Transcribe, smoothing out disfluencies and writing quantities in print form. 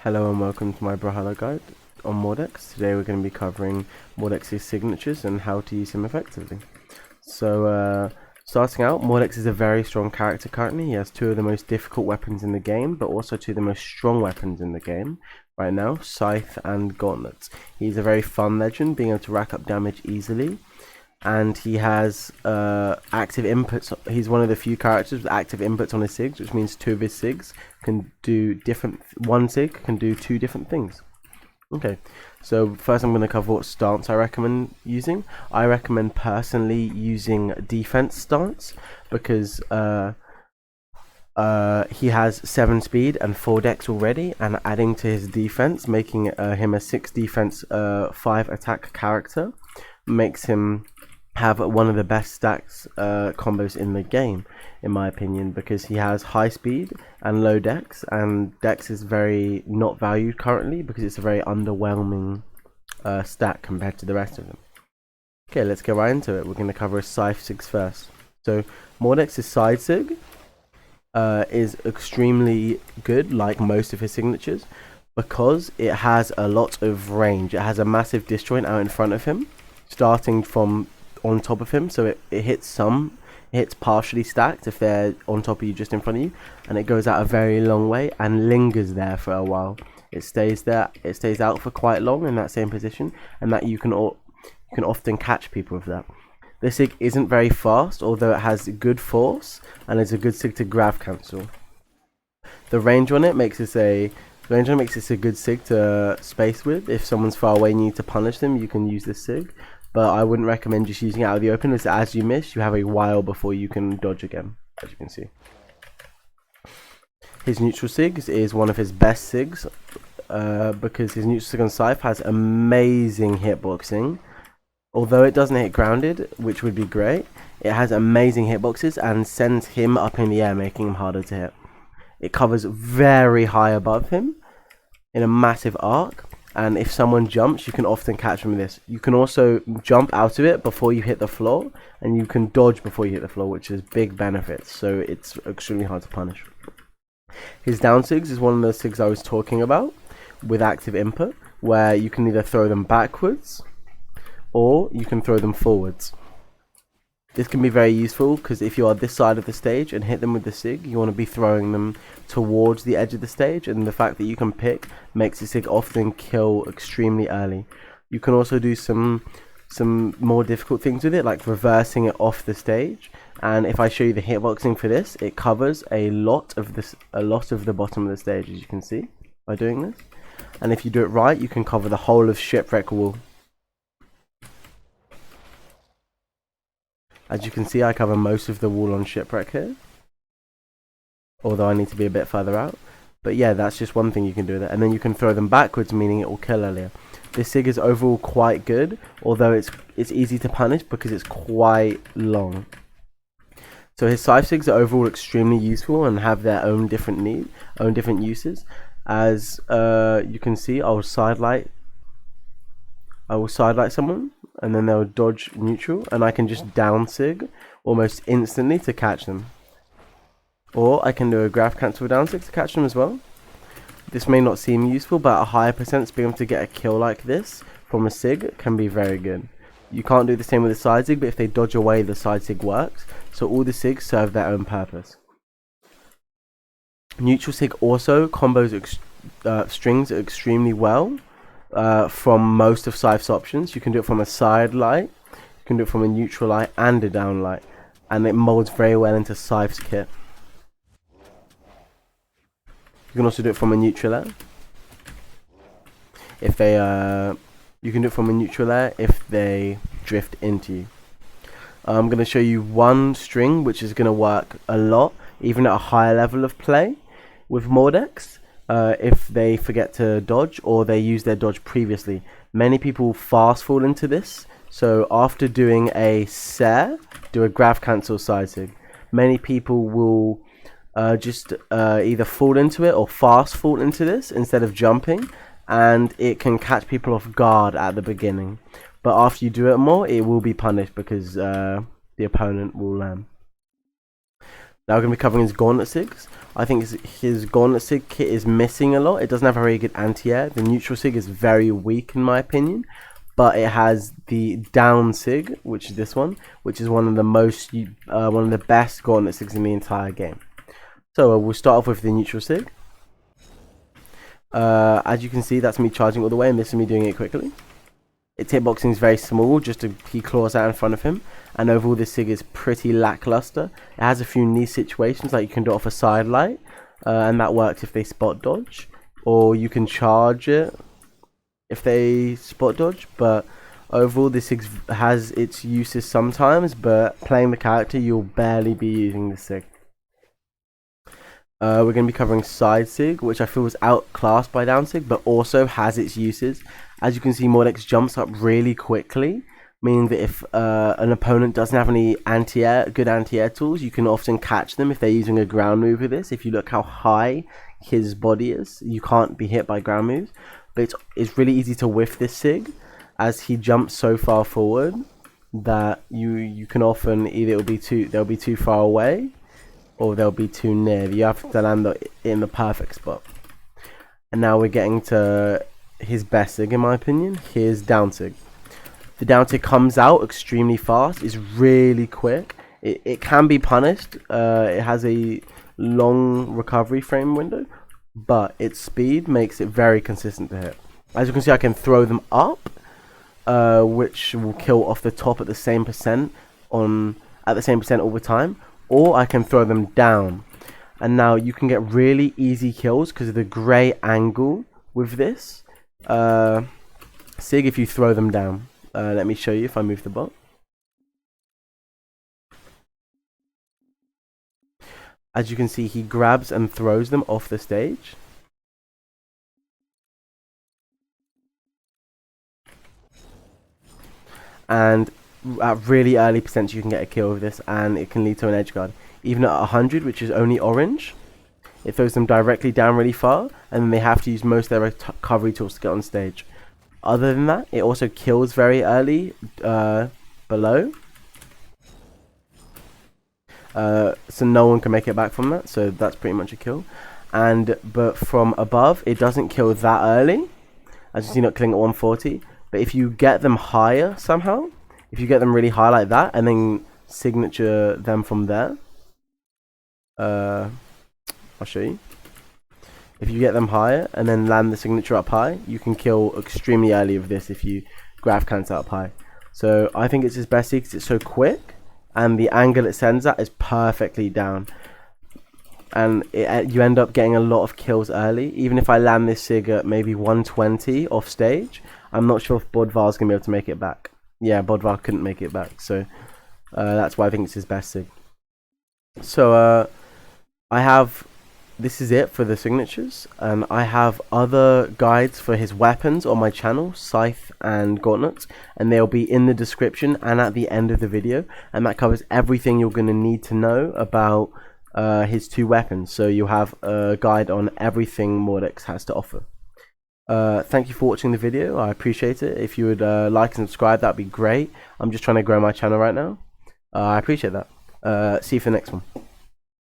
Hello and welcome to my Brawlhalla guide on Mordex. Today we're going to be covering Mordex's signatures and how to use them effectively. So starting out, Mordex is a very strong character currently. He has two of the most difficult weapons in the game, but also two of the most strong weapons in the game right now, Scythe and Gauntlet. He's a very fun legend, being able to rack up damage easily. And he has active inputs. He's one of the few characters with active inputs on his Sigs, which means two of his Sigs can do different. One Sig can do two different things. Okay, so first I'm going to cover what stance I recommend using. I recommend personally using defense stance because he has 7 speed and 4 dex already, and adding to his defense, making him a 6 defense, 5 attack character, makes him have one of the best stacks combos in the game, in my opinion, because he has high speed and low dex, and dex is very not valued currently because it's a very underwhelming stack compared to the rest of them. Okay, let's get right into it. We're going to cover his Scythe Sigs first. So Mordex's side Sig is extremely good, like most of his signatures, because it has a lot of range. It has a massive disjoint out in front of him, starting from on top of him, so it hits partially stacked if they're on top of you, just in front of you, and it goes out a very long way and lingers there for a while. It stays there, it stays out for quite long in that same position, and that you can often catch people with that. This Sig isn't very fast, although it has good force and is a good Sig to grav cancel. The range on it makes this a good Sig to space with. If someone's far away and you need to punish them, you can use this Sig. But I wouldn't recommend just using it out of the open, as you miss, you have a while before you can dodge again, as you can see. His neutral Sigs is one of his best Sigs, because his neutral Sig on Scythe has amazing hitboxing. Although it doesn't hit grounded, which would be great, it has amazing hitboxes and sends him up in the air, making him harder to hit. It covers very high above him in a massive arc. And if someone jumps, you can often catch them with this. You can also jump out of it before you hit the floor, and you can dodge before you hit the floor, which is big benefits, so it's extremely hard to punish. His Downsigs is one of those Sigs I was talking about, with active input, where you can either throw them backwards, or you can throw them forwards. This can be very useful because if you are this side of the stage and hit them with the Sig, you want to be throwing them towards the edge of the stage, and the fact that you can pick makes the Sig often kill extremely early. You can also do some more difficult things with it, like reversing it off the stage. And if I show you the hitboxing for this, it covers a lot of the bottom of the stage, as you can see by doing this. And if you do it right, you can cover the whole of Shipwreck Wall. As you can see, I cover most of the wall on Shipwreck here, although I need to be a bit further out. But yeah, that's just one thing you can do with it. And then you can throw them backwards, meaning it will kill earlier. This Sig is overall quite good, although it's easy to punish because it's quite long. So his Scythe Sigs are overall extremely useful and have their own different uses. As you can see, I will sidelight someone, and then they'll dodge neutral, and I can just down Sig almost instantly to catch them. Or I can do a grav cancel down Sig to catch them as well. This may not seem useful, but a higher percent being able to get a kill like this from a Sig can be very good. You can't do the same with the side Sig, but if they dodge away, the side Sig works. So all the Sigs serve their own purpose. Neutral Sig also combos strings extremely well. From most of Scythe's options. You can do it from a side light, you can do it from a neutral light and a down light, and it molds very well into Scythe's kit. You can also do it from a neutral air. If they you can do it from a neutral air if they drift into you. I'm going to show you one string which is going to work a lot, even at a higher level of play with Mordex. If they forget to dodge or they use their dodge previously. Many people fast fall into this, so after doing a Sare, do a grav cancel side Sig. Many people will just either fall into it or fast fall into this instead of jumping, and it can catch people off guard at the beginning. But after you do it more, it will be punished because the opponent will Now we're going to be covering his Gauntlet Sigs. I think his Gauntlet Sig kit is missing a lot. It doesn't have a very good anti-air. The neutral Sig is very weak in my opinion. But it has the Downsig, which is this one, which is one of the best Gauntlet Sigs in the entire game. So we'll start off with the neutral Sig. As you can see, that's me charging all the way, and this is me doing it quickly. Its hitboxing is very small, he claws out in front of him, and overall this Sig is pretty lackluster. It has a few niche situations, like you can do it off a side light, and that works if they spot dodge, or you can charge it if they spot dodge. But overall this Sig has its uses sometimes, but playing the character you'll barely be using the Sig. We're going to be covering Side Sig, which I feel is outclassed by Downsig, but also has its uses. As you can see, Mordex jumps up really quickly, meaning that if an opponent doesn't have any good anti-air tools, you can often catch them if they're using a ground move with this. If you look how high his body is, you can't be hit by ground moves. But it's really easy to whiff this Sig, as he jumps so far forward that you can often they'll be too far away, or they'll be too near. You have to land in the perfect spot. And now we're getting to his best Sig in my opinion. Here's Downtick. The Downtick comes out extremely fast. It's really quick. It can be punished. It has a long recovery frame window, but its speed makes it very consistent to hit. As you can see, I can throw them up, which will kill off the top at the same percent all the time, or I can throw them down. And now you can get really easy kills because of the grey angle with this Sig if you throw them down. Let me show you if I move the bot. As you can see, he grabs and throws them off the stage. And at really early percent you can get a kill with this, and it can lead to an edge guard. Even at 100, which is only orange, it throws them directly down really far, and then they have to use most of their recovery tools to get on stage. Other than that, it also kills very early below. So no one can make it back from that, so that's pretty much a kill. But from above, it doesn't kill that early, as you see, not killing at 140. But if you get them higher somehow, if you get them really high like that, and then signature them from there, I'll show you. If you get them higher and then land the signature up high, you can kill extremely early with this if you grab cancel up high. So I think it's his best Sig because it's so quick, and the angle it sends at is perfectly down. And you end up getting a lot of kills early. Even if I land this Sig at maybe 120 off stage, I'm not sure if Brawlhalla's going to be able to make it back. Yeah, Brawlhalla couldn't make it back. So that's why I think it's his best Sig. So this is it for the signatures, and I have other guides for his weapons on my channel, Scythe and Gauntlet, and they'll be in the description and at the end of the video, and that covers everything you're going to need to know about his two weapons. So you'll have a guide on everything Mordex has to offer. Thank you for watching the video. I appreciate it. If you would like and subscribe, that'd be great. I'm just trying to grow my channel right now. I appreciate that. See you for the next one.